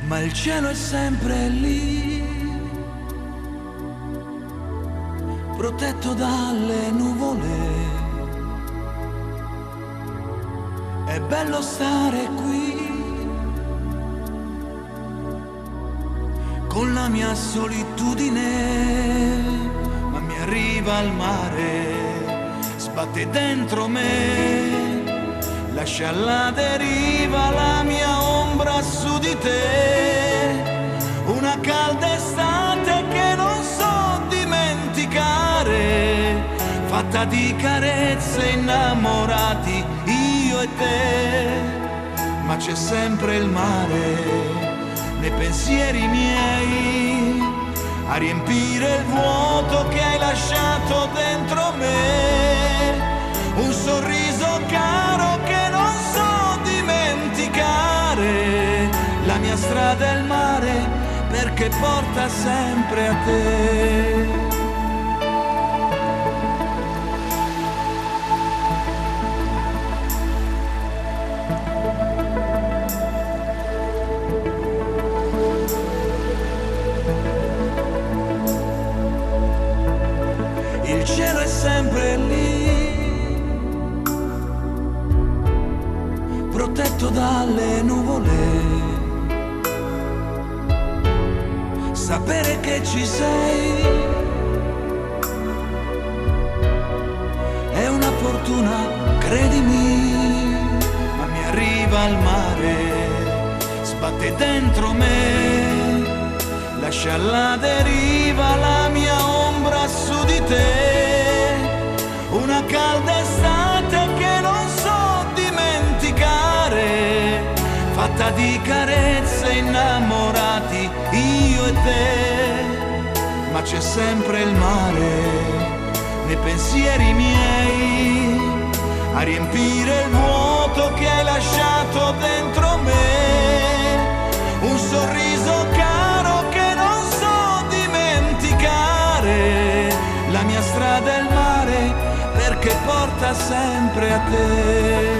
ma il cielo è sempre lì, protetto dalle nuvole. È bello stare qui con la mia solitudine, ma mi arriva il mare, sbatte dentro me, lascia alla deriva la mia ombra su di te. Una calda estate che non so dimenticare, fatta di carezze, innamorati io e te. Ma c'è sempre il mare nei pensieri miei, a riempire il vuoto che hai lasciato dentro me. Un sorriso caro che non so dimenticare, la mia strada è il mare perché porta sempre a te. Il cielo è sempre lì, protetto dalle nuvole. Sapere che ci sei è una fortuna, credimi, ma mi arriva il mare, sbatte dentro me, lascia alla deriva la mia ombra su di te. Una calda estate che non so dimenticare, fatta di carezze, innamorati io e te. Ma c'è sempre il mare nei pensieri miei, a riempire il vuoto che hai lasciato dentro me. Un sorriso caro che non so dimenticare, la mia strada è il mare perché porta sempre a te.